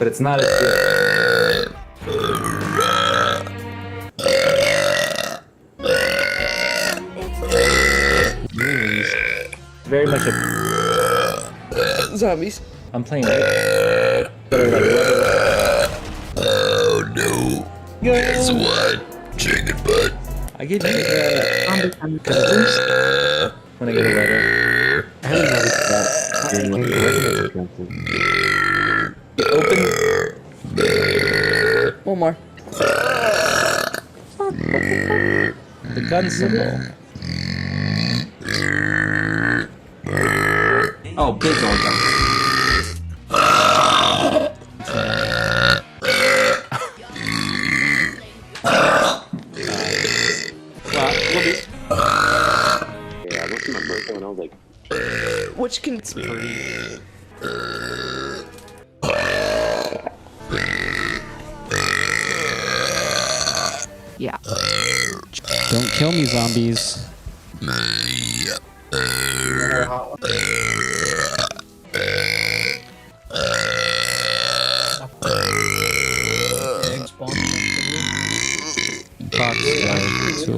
but it's not as good. Very much a zombies. I'm playing it. Oh no. Guess what? Chicken butt. I gave you when I get a letter. I haven't noticed that. Open. One more. The gun symbol. Oh, big old gun. Yeah, I went to my birthday when I was like, Which can Yeah. Don't kill me, zombies.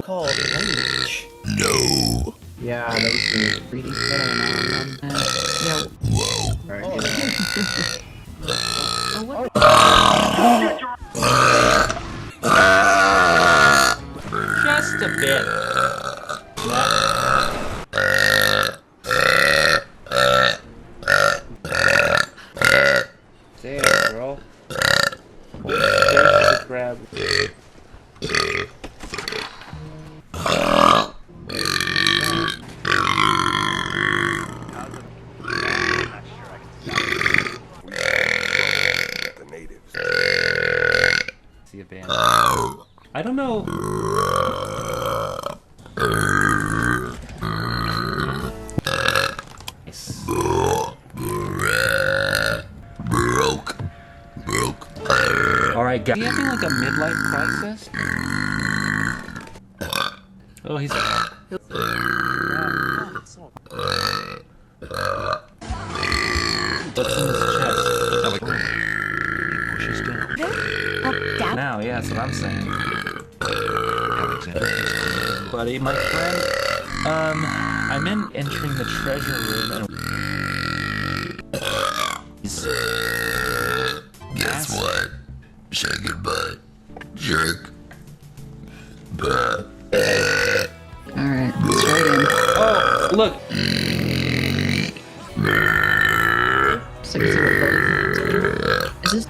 called language. No. yeah, that was the 3D Yeah. Whoa. Just a bit. Damn, bro. Just grab. See a band. I don't know. Nice. Broke. Alright, guys. Is he having like a midlife crisis? Oh, he's. What's in his chest? She's dead. Now, yeah, that's what I'm saying. Buddy, my friend, I'm entering the treasure room and Guess what? Shake it butt. Jerk. Butt. Alright, let's try again. oh, look. So I can see what is this?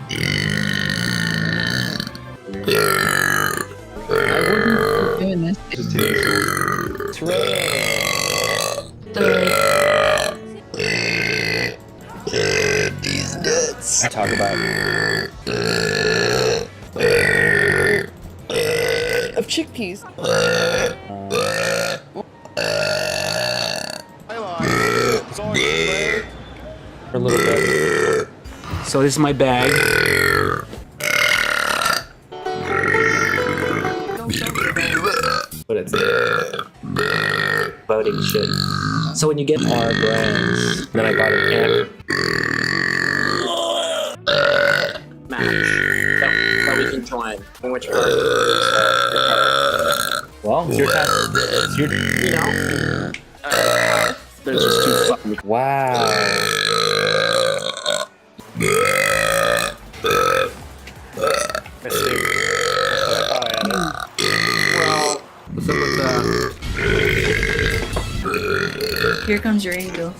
I wasn't doing this. These nuts. Talk about Of chickpeas. for a little bit. So this is my bag. But it's voting shit. So when you get our brands, then I got an amp match that we can join. In which part? Well, it's your time. It's your, you know. There's just too fucking. Wow. Well, what's up with that? Here comes your angel.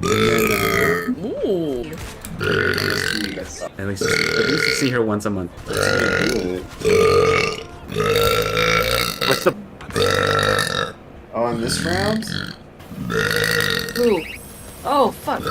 Ooh. At least you see her once a month. What's the? Oh, in this round? Ooh. Oh, fuck.